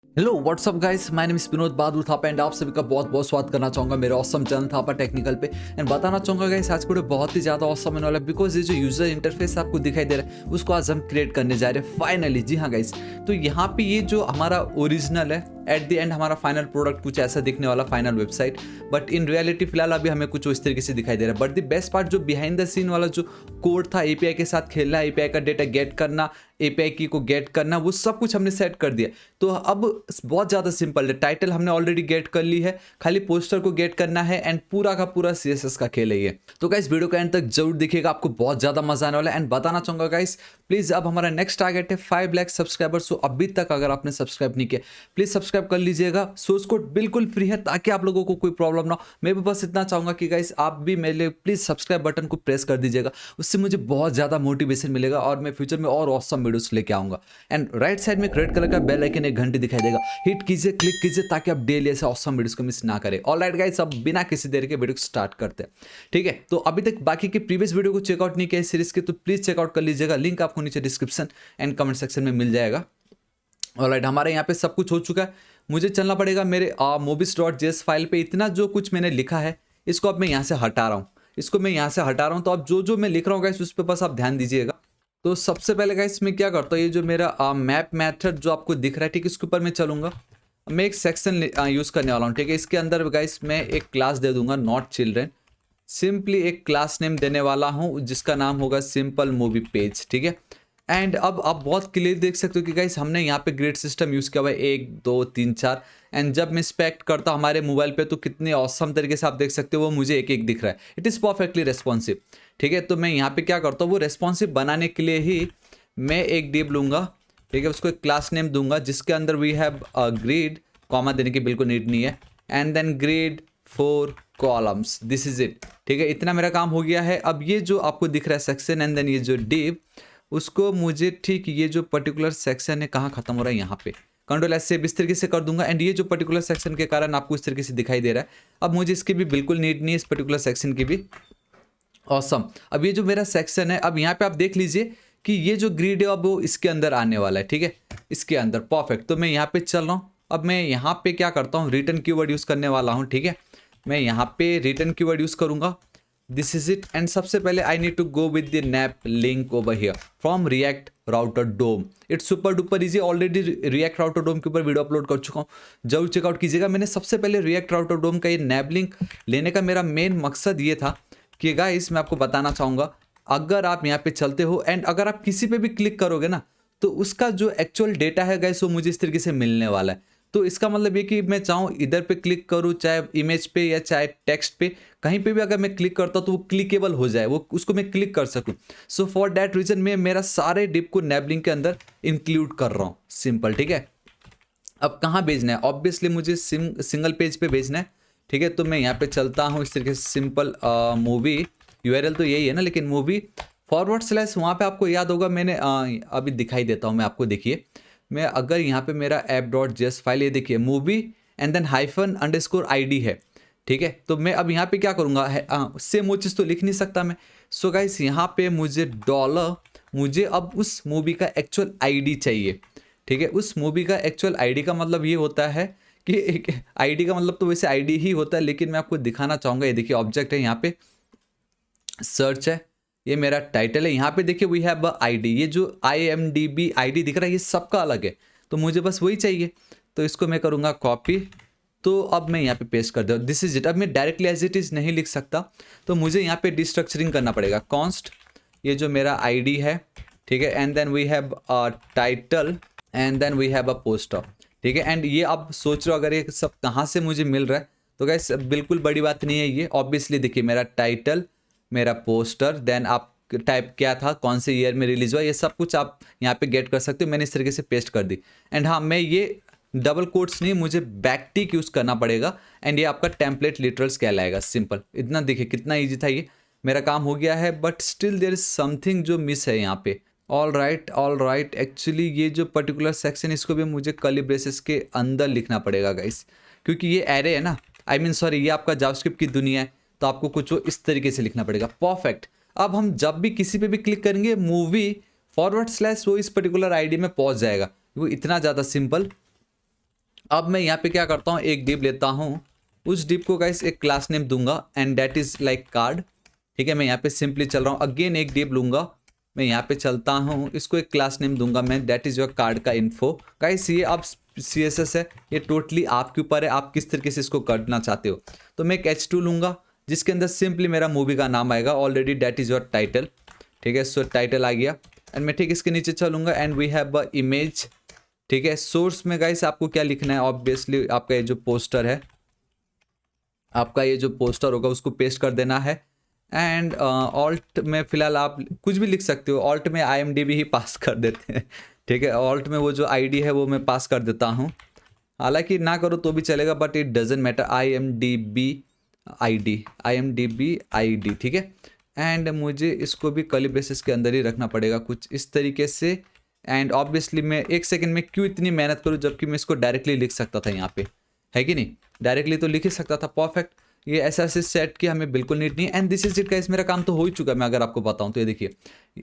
Hello what's up guys, my name is Vinod Bahadur Thapa and आप सभी का बहुत बहुत स्वागत करना चाहूंगा मेरे ऑसम चैनल थापा टेक्निकल पे। एंड बताना चाहूंगा गाइस, आज वीडियो बहुत ही ज़्यादा ऑसम होने वाला है बिकॉज ये जो यूजर इंटरफेस आपको दिखाई दे रहा है उसको आज हम क्रिएट करने जा रहे हैं फाइनली। जी हाँ गाइस, तो यहाँ पे ये जो हमारा ओरिजिनल है एट द एंड हमारा फाइनल प्रोडक्ट कुछ ऐसा दिखने वाला final website, but in reality फिलहाल अभी हमें कुछ इस तरीके से दिखाई दे रहा है। बट द बेस्ट पार्ट जो बिहाइंड द सीन वाला जो कोड था, एपीआई के साथ खेलना, एपीआई का डेटा गेट करना, एपीआई की को गेट करना, वो सब कुछ हमने सेट कर दिया। तो अब बहुत ज़्यादा सिंपल है, टाइटल हमने ऑलरेडी गेट कर ली है, खाली पोस्टर को गेट करना है एंड पूरा का पूरा सीएसएस का खेल है ये। तो गाइस वीडियो का एंड तक जरूर देखिएगा, आपको बहुत ज़्यादा मजा आने वाला है। एंड बताना चाहूँगा गाइस, प्लीज़ अब हमारा नेक्स्ट टारगेट है 5 लाख सब्सक्राइबर्स। तो अभी तक अगर आपने सब्सक्राइब नहीं किया प्लीज़ सब्सक्राइब कर लीजिएगा। सोर्स कोड बिल्कुल फ्री है ताकि आप लोगों को कोई प्रॉब्लम ना हो। मैं भी बस इतना चाहूँगा कि गाइस आप भी मेरे लिए प्लीज़ सब्सक्राइब बटन को प्रेस कर दीजिएगा, उससे मुझे बहुत ज़्यादा मोटिवेशन मिलेगा और मैं फ्यूचर में और ऑसम वीडियोस लेके आऊँगा। एंड राइट साइड में एक रेड कलर का बेल आइकन, एक घंटी दिखाई देगा, हिट कीजिए, क्लिक कीजिए ताकि आप डेली ऐसे ऑसम वीडियोस को मिस ना करें। ऑलराइट गाइस, अब बिना किसी देर के वीडियो को स्टार्ट करते हैं, ठीक है। तो अभी तक बाकी के प्रीवियस वीडियो को चेकआउट नहीं किया सीरीज के तो प्लीज़ चेकआउट कर लीजिएगा, लिंक आपको नीचे डिस्क्रिप्शन एंड कमेंट सेक्शन में मिल जाएगा। ऑलराइट, हमारे यहाँ पे सब कुछ हो चुका है। मुझे चलना पड़ेगा मेरे movies.js फाइल पे। इतना जो कुछ मैंने लिखा है इसको अब मैं यहाँ से हटा रहा हूँ, इसको मैं यहाँ से हटा रहा हूँ। तो अब जो जो मैं लिख रहा हूँ गाइस उस पर बस आप ध्यान दीजिएगा। तो सबसे पहले गाइस मैं क्या करता हूँ, ये जो मेरा मैप मेथड जो आपको दिख रहा है, ठीक है, इसके ऊपर मैं चलूंगा। मैं एक सेक्शन यूज़ करने वाला हूँ, ठीक है। इसके अंदर गाइस मैं एक क्लास दे दूंगा, नॉट चिल्ड्रेन। सिंपली एक क्लास नेम देने वाला हूँ जिसका नाम होगा सिंपल मूवी पेज, ठीक है। एंड अब आप बहुत क्लियर देख सकते हो कि गाइस हमने यहाँ पे ग्रिड सिस्टम यूज़ किया हुआ है, 1 2 3 4। एंड जब मैं इंस्पेक्ट करता हूँ हमारे मोबाइल पे तो कितने औसम तरीके से आप देख सकते हो, वो मुझे एक एक दिख रहा है। इट इज़ परफेक्टली रेस्पॉन्सिव, ठीक है। तो मैं यहाँ पे क्या करता हूँ, वो रेस्पॉन्सिव बनाने के लिए ही मैं एक डिव लूँगा, ठीक है, उसको एक क्लास नेम दूंगा जिसके अंदर वी हैव ग्रिड, कॉमा देने की बिल्कुल नीड नहीं है, and then grid 4 columns, this is it, ठीक है। इतना मेरा काम हो गया है। अब ये जो आपको दिख रहा है सेक्शन एंड देन ये जो डिव, उसको मुझे ठीक ये जो पर्टिकुलर सेक्शन है कहाँ खत्म हो रहा है, यहाँ पे कंट्रोल एस से इस तरीके से कर दूंगा। एंड ये जो पर्टिकुलर सेक्शन के कारण आपको इस तरीके से दिखाई दे रहा है, अब मुझे इसकी भी बिल्कुल नीड नहीं है, इस पर्टिकुलर सेक्शन की भी। ऑसम, अब ये जो मेरा सेक्शन है, अब यहाँ पे आप देख लीजिए कि ये जो ग्रिड है अब वो इसके अंदर आने वाला है, ठीक है, इसके अंदर। परफेक्ट, तो मैं यहाँ पे चल रहा हूँ। अब मैं यहाँ पे क्या करता हूँ, रिटर्न कीवर्ड यूज़ करने वाला हूँ, ठीक है। मैं यहाँ पे रिटर्न कीवर्ड यूज़ करूँगा, दिस इज इट। एंड सबसे पहले I need to go with the nav link over here from React Router DOM. It's super duper easy, already React Router DOM के ऊपर वीडियो अपलोड कर चुका हूँ, जरूर checkout कीजिएगा। मैंने सबसे पहले रिएक्ट राउटर डोम का ये नैप लिंक लेने का मेरा मेन मकसद ये था कि गाइस मैं आपको बताना चाहूँगा, अगर आप यहाँ पे चलते हो एंड अगर आप किसी पे भी क्लिक करोगे ना तो उसका जो एक्चुअल डेटा है गाइस वो मुझे इस तरीके से मिलने वाला है। तो इसका मतलब ये कि मैं चाहूँ इधर पे क्लिक करूँ, चाहे इमेज पे या चाहे टेक्स्ट पे, कहीं पे भी अगर मैं क्लिक करता हूँ तो वो क्लिकेबल हो जाए, वो उसको मैं क्लिक कर सकूँ। सो फॉर दैट रीजन मैं मेरा सारे डिप को नैबलिंग के अंदर इंक्लूड कर रहा हूँ, सिंपल, ठीक है। अब कहाँ भेजना है, ऑब्वियसली मुझे सिंगल पेज पे भेजना है, ठीक है। तो मैं यहाँ पे चलता हूँ इस तरीके से, सिंपल मूवी, यूआरएल तो यही है ना, लेकिन मूवी फॉरवर्ड स्लैश, वहाँ पे आपको याद होगा मैंने अभी दिखाई देता हूँ मैं आपको, देखिए। मैं अगर यहाँ पे मेरा app.js फाइल, ये देखिए मूवी एंड देन -_id है, ठीक है। तो मैं अब यहाँ पे क्या करूँगा, सेम वो चीज़ तो लिख नहीं सकता मैं। सो गाइस यहाँ पे मुझे डॉलर, मुझे अब उस मूवी का एक्चुअल आईडी चाहिए, ठीक है। उस मूवी का एक्चुअल आईडी का मतलब ये होता है कि एक आईडी का मतलब तो वैसे आईडी ही होता है, लेकिन मैं आपको दिखाना चाहूँगा। ये देखिए ऑब्जेक्ट है, यहाँ पे सर्च है, ये मेरा टाइटल है, यहाँ पे देखिए वी हैव आईडी, ये जो IMDb आईडी दिख रहा है ये सबका अलग है, तो मुझे बस वही चाहिए। तो इसको मैं करूँगा कॉपी, तो अब मैं यहाँ पे पेस्ट कर दूँ, दिस इज इट। अब मैं डायरेक्टली एज इट इज़ नहीं लिख सकता, तो मुझे यहाँ पे डिस्ट्रक्चरिंग करना पड़ेगा। कॉन्स्ट, ये जो मेरा आईडी है, ठीक है, and then we have title and then we have poster, ठीक है। एंड ये आप सोच रहे हो अगर ये सब कहाँ से मुझे मिल रहा है, तो गाइस बिल्कुल बड़ी बात नहीं है ये। ऑब्वियसली देखिए मेरा टाइटल, मेरा पोस्टर, देन आप टाइप क्या था, कौन से ईयर में रिलीज हुआ, ये सब कुछ आप यहाँ पे गेट कर सकते हो। मैंने इस तरीके से पेस्ट कर दी। एंड हाँ, मैं ये डबल कोट्स नहीं, मुझे बैकटिक यूज़ करना पड़ेगा। एंड ये आपका टेम्पलेट लिटरल्स कहलाएगा, सिंपल। इतना देखिए कितना ईजी था ये, मेरा काम हो गया है। But still there is something जो मिस है यहाँ पे। ऑल राइट, एक्चुअली ये जो पर्टिकुलर सेक्शन, इसको भी मुझे कर्ली ब्रेसेस के अंदर लिखना पड़ेगा गाइस, क्योंकि ये एरे है ना, आई मीन सॉरी, ये आपका जावास्क्रिप्ट की दुनिया है, तो आपको कुछ इस तरीके से लिखना पड़ेगा। परफेक्ट। अब हम जब भी किसी पे भी क्लिक करेंगे, मूवी फॉरवर्ड स्लैश वो इस पर्टिकुलर आईडी में पहुंच जाएगा, वो इतना ज़्यादा सिंपल। अब मैं यहाँ पे क्या करता हूँ, एक डिव लेता हूँ, उस डिव को गाइस एक क्लास नेम दूंगा and that is like card. ठीक है, मैं यहाँ पे सिंपली चल रहा हूँ, अगेन एक डिव लूंगा, मैं यहाँ पे चलता हूँ, इसको एक क्लास नेम दूंगा मैं, दैट इज योर कार्ड का इन्फो। गाइस ये अब CSS है, ये टोटली आपके ऊपर है, आप किस तरीके से इसको करना चाहते हो। तो मैं एक H2 लूंगा जिसके अंदर सिंपली मेरा मूवी का नाम आएगा already, that is your title. ठीक है, सो टाइटल आ गया एंड मैं ठीक इसके नीचे चलूंगा and we have a image. ठीक है, सोर्स में गाइस आपको क्या लिखना है, ऑब्वियसली आपका ये जो पोस्टर है, आपका ये जो पोस्टर होगा उसको पेस्ट कर देना है। एंड ऑल्ट में फिलहाल आप कुछ भी लिख सकते हो, ऑल्ट में IMDb ही पास कर देते हैं। ठीक है, ऑल्ट में वो जो ID है वो मैं पास कर देता हूँ, हालांकि ना करो तो भी चलेगा, but it doesn't matter, IMDb ID। ठीक है, एंड मुझे इसको भी कर्ली ब्रेसेस के अंदर ही रखना पड़ेगा कुछ इस तरीके से। एंड ऑब्वियसली मैं एक सेकंड में क्यों इतनी मेहनत करूँ, जबकि मैं इसको डायरेक्टली लिख सकता था यहाँ पे, है कि नहीं, डायरेक्टली तो लिख ही सकता था। परफेक्ट, ये ऐसा ऐसे सेट किया, हमें बिल्कुल नीट नहीं। And this is it guys, मेरा काम तो हो ही चुका है। मैं अगर आपको बताऊं तो ये देखिए,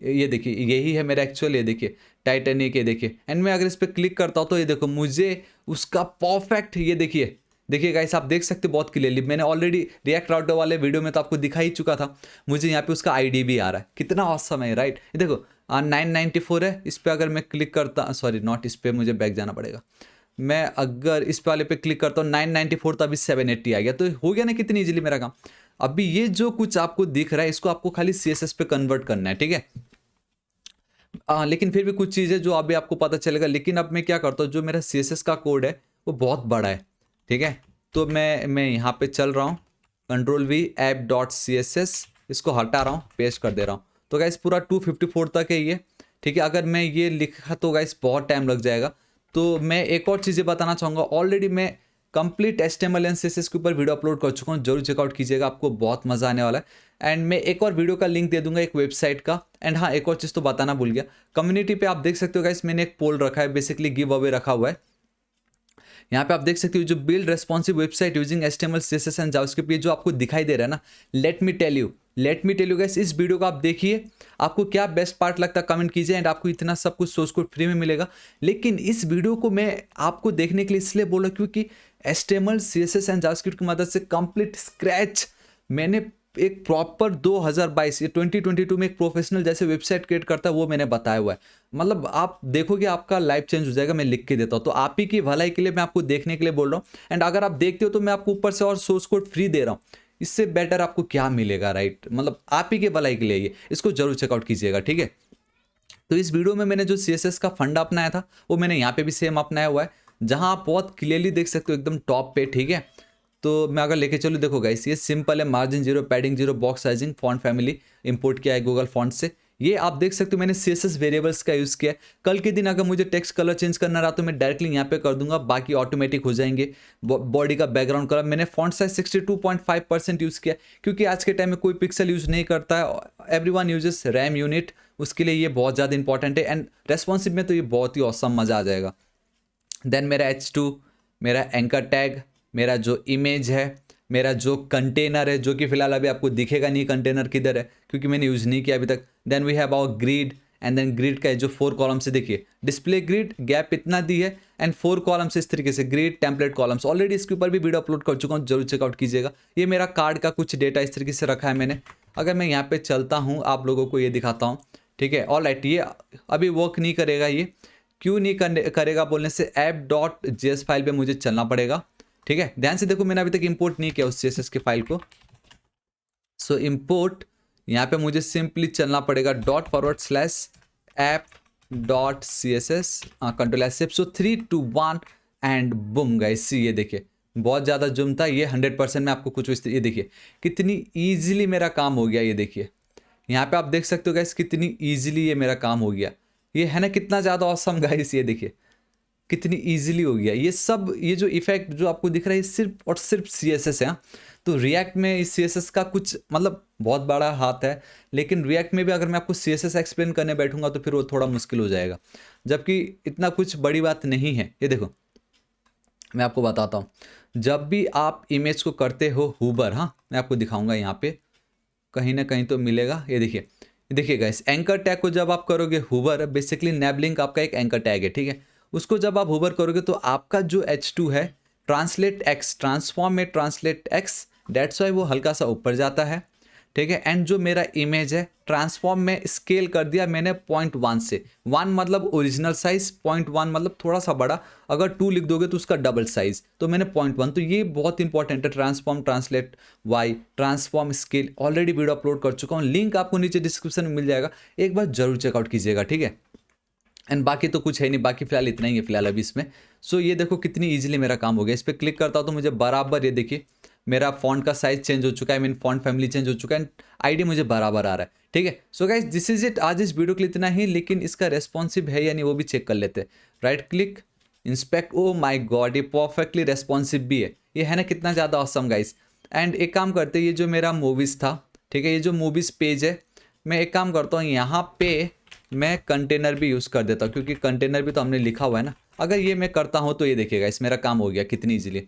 ये देखिए, यही है मेरा एक्चुअल, ये देखिए टाइटैनिक, ये देखिए। एंड मैं अगर इस पर क्लिक करता हूँ तो ये देखो मुझे उसका परफेक्ट, ये देखिए, देखिए गाइस आप देख सकते हो बहुत क्लियरली, मैंने ऑलरेडी रिएक्ट राउटर वाले वीडियो में तो आपको दिखा ही चुका था, मुझे यहाँ पे उसका ID भी आ रहा है, कितना ऑसम है राइट। ये देखो 994 है, इस पर अगर मैं क्लिक करता, सॉरी नॉट इस पर, मुझे बैक जाना पड़ेगा। मैं अगर इस वाले पे क्लिक करता हूँ 994, तो अभी 780 आ गया, तो हो गया ना कितनी इजीली मेरा काम। अभी ये जो कुछ आपको दिख रहा है इसको आपको खाली CSS पे कन्वर्ट करना है, ठीक है। लेकिन फिर भी कुछ चीज़ें जो अभी आपको पता चलेगा, लेकिन अब मैं क्या करता हूँ, जो मेरा CSS का कोड है वो बहुत बड़ा है, ठीक है। तो मैं यहाँ पे चल रहा हूँ, Ctrl+V app.css, इसको हटा रहा हूँ, पेस्ट कर दे रहा हूँ। तो गाइस पूरा 254 तक है ये, ठीक है। अगर मैं ये लिखा तो गाइस बहुत टाइम लग जाएगा। तो मैं एक और चीज़ें बताना चाहूँगा, ऑलरेडी मैं कंप्लीट HTML एंड CSS के ऊपर वीडियो अपलोड कर चुका हूँ, जरूर चेकआउट कीजिएगा, आपको बहुत मज़ा आने वाला है। एंड मैं एक और वीडियो का लिंक दे दूंगा, एक वेबसाइट का। एंड हाँ, एक और चीज़ तो बताना भूल गया, कम्युनिटी पे आप देख सकते हो गाइस, मैंने एक पोल रखा है, बेसिकली गिव अवे रखा हुआ है। यहाँ पे आप देख सकते हो जो build responsive website using HTML CSS and JavaScript, ये जो आपको दिखाई दे रहा है ना, let me tell you guys, इस वीडियो को आप देखिए, आपको क्या बेस्ट पार्ट लगता है कमेंट कीजिए। एंड आपको इतना सब कुछ सोर्स कोड फ्री में मिलेगा। लेकिन इस वीडियो को मैं आपको देखने के लिए इसलिए बोला क्योंकि HTML CSS एंड जावास्क्रिप्ट की मदद से कंप्लीट स्क्रैच मैंने एक प्रॉपर 2022 ये 2022 में एक प्रोफेशनल जैसे वेबसाइट क्रिएट करता है वो मैंने बताया हुआ है। मतलब आप देखोगे आपका लाइफ चेंज हो जाएगा। मैं लिख के देता हूँ, तो आप ही की भलाई के लिए मैं आपको देखने के लिए बोल रहा हूँ। एंड अगर आप देखते हो तो मैं आपको ऊपर से और सोर्स कोड फ्री दे रहा हूँ, इससे बेटर आपको क्या मिलेगा, राइट। मतलब आप ही के भलाई के लिए ये, इसको जरूर चेकआउट कीजिएगा, ठीक है। तो इस वीडियो में मैंने जो CSS का फंडा अपनाया था वो मैंने यहाँ पे भी सेम अपनाया हुआ है, जहाँ आप बहुत क्लियरली देख सकते हो एकदम टॉप पे, ठीक है। तो मैं अगर लेके चलूँ, देखो गाइस ये सिंपल है, margin 0, padding 0, box sizing, font family import किया है गूगल फॉन्ट से। ये आप देख सकते हो मैंने CSS वेरिएबल्स का यूज़ किया है। कल के दिन अगर मुझे टेक्स्ट कलर चेंज करना रहा तो मैं डायरेक्टली यहाँ पे कर दूंगा, बाकी ऑटोमेटिक हो जाएंगे। बॉडी का बैकग्राउंड कलर मैंने फॉन्ट साइज 62.5% यूज़ किया, क्योंकि आज के टाइम में कोई पिक्सल यूज़ नहीं करता है, एवरीवन यूजेस रैम यूनिट, उसके लिए ये बहुत ज़्यादा इंपॉर्टेंट है। एंड रेस्पॉन्सिव में तो ये बहुत ही औसम मज़ा आ जाएगा। देन मेरा H2, मेरा एंकर टैग, मेरा जो इमेज है, मेरा जो कंटेनर है, जो कि फिलहाल अभी आपको दिखेगा नहीं कंटेनर किधर है क्योंकि मैंने यूज़ नहीं किया अभी तक। Then we have our grid, and then grid का जो 4 कॉलम से देखिए, डिस्प्ले ग्रिड गैप इतना दी है, एंड 4 कॉलम्स इस तरीके से, ग्रिड टेम्पलेट कॉलम्स। ऑलरेडी इसके ऊपर भी वीडियो अपलोड कर चुका हूँ, जरूर चेकआउट कीजिएगा। ये मेरा कार्ड का कुछ डेटा इस तरीके से रखा है मैंने। अगर मैं यहाँ पे चलता हूँ, आप लोगों को ये दिखाता हूँ, ठीक है। ऑलराइट, ये अभी वर्क नहीं करेगा, ये क्यों नहीं करेगा बोलने से app.js फाइल पे मुझे चलना पड़ेगा, ठीक है। ध्यान से देखो, मैंने अभी तक इंपोर्ट नहीं किया उस CSS की फाइल को। सो इंपोर्ट, यहाँ पे मुझे सिंपली चलना पड़ेगा .app.css, Ctrl+Shift, so 3 2 1 and Bum guys, ये देखिए बहुत ज़्यादा जूम था, ये 100% में आपको कुछ ये देखिए कितनी ईजिली मेरा काम हो गया। ये देखिए यहाँ पे आप देख सकते हो गाइस कितनी ईजिली ये मेरा काम हो गया। ये है ना कितना ज़्यादा ऑसम गाइस, ये देखिए कितनी इजीली हो गया ये सब। ये जो इफेक्ट जो आपको दिख रहा है ये सिर्फ और सिर्फ CSS है। तो रिएक्ट में इस CSS का कुछ मतलब बहुत बड़ा हाथ है, लेकिन रिएक्ट में भी अगर मैं आपको CSS एक्सप्लेन करने बैठूंगा तो फिर वो थोड़ा मुश्किल हो जाएगा, जबकि इतना कुछ बड़ी बात नहीं है। ये देखो मैं आपको बताता हूँ, जब भी आप इमेज को करते हो हूबर, हाँ मैं आपको दिखाऊंगा यहाँ पे कहीं ना कहीं तो मिलेगा। ये देखिए गाइस, एंकर टैग को जब आप करोगे हूवर, बेसिकली नैबलिंक आपका एक एंकर टैग है, ठीक है। उसको जब आप होवर करोगे तो आपका जो H2 है ट्रांसलेट एक्स, ट्रांसफॉर्म में ट्रांसलेट एक्स, डेट्स वाई वो हल्का सा ऊपर जाता है, ठीक है। एंड जो मेरा इमेज है ट्रांसफॉर्म में स्केल कर दिया मैंने 0.1 से, 1 मतलब ओरिजिनल साइज, 0.1 मतलब थोड़ा सा बड़ा, अगर 2 लिख दोगे तो उसका डबल साइज, तो मैंने 0.1। तो ये बहुत इंपॉर्टेंट है, transform translate Y, transform scale. Already video upload कर चुका हूँ, लिंक आपको नीचे डिस्क्रिप्शन में मिल जाएगा, एक बार जरूर चेकआउट कीजिएगा, ठीक है। एंड बाकी तो कुछ है नहीं, बाकी फिलहाल इतना ही है फिलहाल अभी इसमें। सो ये देखो कितनी इजीली मेरा काम हो गया। इस पर क्लिक करता हूँ तो मुझे बराबर ये देखिए मेरा फॉन्ट का साइज चेंज हो चुका है, मीन फॉन्ट फैमिली चेंज हो चुका है, एंड आईडी मुझे बराबर आ रहा है, ठीक है। So guys this is it, आज इस वीडियो के लिए इतना ही, लेकिन इसका रेस्पॉन्सिव है या नहीं वो भी चेक कर लेते हैं। राइट क्लिक, इंस्पेक्ट, ओ माई गॉड ये परफेक्टली रेस्पॉन्सिव भी है, ये है ना कितना ज़्यादा ऑसम गाइस। एंड एक काम करते हैं, ये जो मेरा मूवीज़ था, ठीक है, ये जो मूवीज़ पेज है, मैं एक काम करता हूँ यहाँ पे मैं कंटेनर भी यूज़ कर देता हूँ, क्योंकि कंटेनर भी तो हमने लिखा हुआ है ना। अगर ये मैं करता हूँ तो ये देखिएगा इस मेरा काम हो गया कितनी इजीली,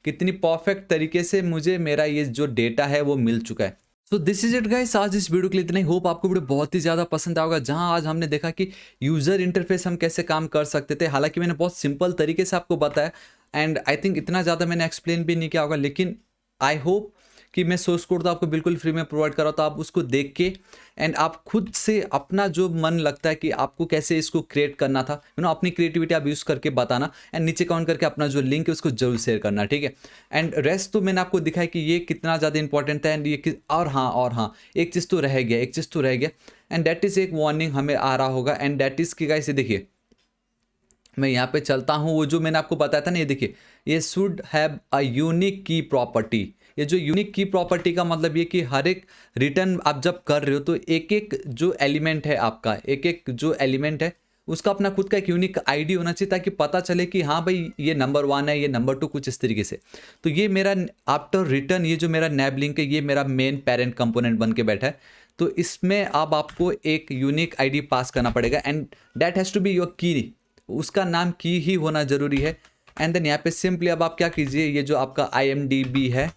कितनी परफेक्ट तरीके से मुझे मेरा ये जो डेटा है वो मिल चुका है। So this is it guys, आज इस वीडियो के लिए इतना ही। होप आपको वीडियो बहुत ही ज़्यादा पसंद आएगा, जहां आज हमने देखा कि यूज़र इंटरफेस हम कैसे काम कर सकते थे। हालांकि मैंने बहुत सिंपल तरीके से आपको बताया, एंड आई थिंक इतना ज़्यादा मैंने एक्सप्लेन भी नहीं किया होगा, लेकिन आई होप कि मैं सोर्स कोड तो आपको बिल्कुल फ्री में प्रोवाइड कर रहा हूँ, तो आप उसको देख के एंड आप खुद से अपना जो मन लगता है कि आपको कैसे इसको क्रिएट करना था, अपनी क्रिएटिविटी आप यूज़ करके बताना, एंड नीचे कमेंट करके अपना जो लिंक है उसको जरूर शेयर करना, ठीक है। एंड रेस्ट तो मैंने आपको दिखाया कि ये कितना ज़्यादा इंपॉर्टेंट है, एंड ये और हाँ एक चीज़ तो रह गया, एंड दैट इज़ एक वार्निंग हमें आ रहा होगा, एंड दैट इज़ कि गाइस ये देखिए मैं यहाँ पे चलता हूँ, वो जो मैंने आपको बताया था ना, ये देखिए ये शुड हैव अ यूनिक की प्रॉपर्टी। ये जो यूनिक की प्रॉपर्टी का मतलब ये कि हर एक रिटर्न आप जब कर रहे हो तो एक एक जो एलिमेंट है आपका, एक एक जो एलिमेंट है उसका अपना खुद का एक यूनिक आईडी होना चाहिए, ताकि पता चले कि हाँ भाई ये नंबर 1 है, ये नंबर 2, कुछ इस तरीके से। तो ये मेरा आफ्टर रिटर्न ये जो मेरा नैब लिंक है ये मेरा मेन पेरेंट कंपोनेंट बन के बैठा है। तो इसमें अब आपको एक यूनिक आईडी पास करना पड़ेगा, and that has to be your key, उसका नाम की ही होना जरूरी है। एंड देन यहाँ पे सिंपली अब आप क्या कीजिए, ये जो आपका IMDb है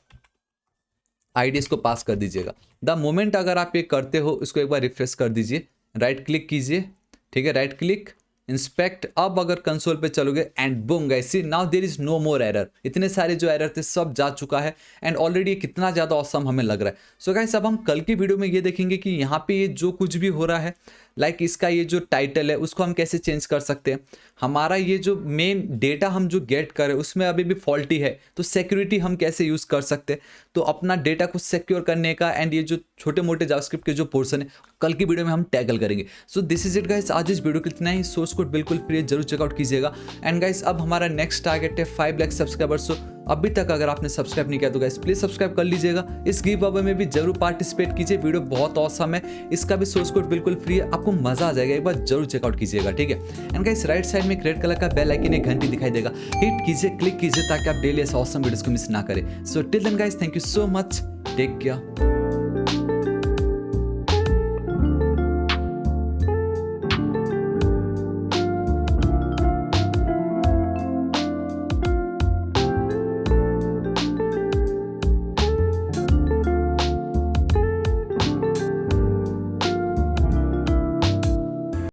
आईडी इसको पास कर दीजिएगा। द मोमेंट अगर आप ये करते हो इसको एक बार रिफ्रेश कर दीजिए, राइट क्लिक कीजिए, ठीक है, राइट क्लिक इंस्पेक्ट। अब अगर कंसोल पे चलोगे and boom guys, see now there is no more error, इतने सारे जो एरर थे सब जा चुका है, एंड ऑलरेडी कितना ज़्यादा ऑसम हमें लग रहा है। सो गाइस अब हम कल की वीडियो में ये देखेंगे कि यहाँ पे ये जो कुछ भी हो रहा है, लाइक इसका ये जो टाइटल है उसको हम कैसे चेंज कर सकते हैं, हमारा ये जो मेन डेटा हम जो गेट कर रहे हैं उसमें अभी भी फॉल्टी है, तो सिक्योरिटी हम कैसे यूज़ कर सकते हैं, तो अपना डेटा को सिक्योर करने का, एंड ये जो छोटे मोटे जावास्क्रिप्ट के जो पोर्शन है कल की वीडियो में हम टैकल करेंगे। So this is it guys, आज इस वीडियो को इतना ही। सोर्स कोड बिल्कुल फ्री है, जरूर चेकआउट कीजिएगा। एंड गाइस अब हमारा नेक्स्ट टारगेट है 5 लाख सब्सक्राइबर्स। सो अभी तक अगर आपने सब्सक्राइब नहीं किया तो गाइस प्लीज सब्सक्राइब कर लीजिएगा, इस गिव अवे में भी जरूर पार्टिसिपेट कीजिए, वीडियो बहुत ऑसम है, इसका भी सोर्स कोड बिल्कुल फ्री है, आपको मजा आ जाएगा, एक बार जरूर चेकआउट कीजिएगा, ठीक है। एंड गाइस राइट साइड में एक रेड कलर का बेल आइकन, एक घंटी दिखाई देगा, हिट कीजिए, क्लिक कीजिए, ताकि आप डेली ऐसे ऑसम वीडियोस को मिस ना करें। So till then guys, thank you so much, take care.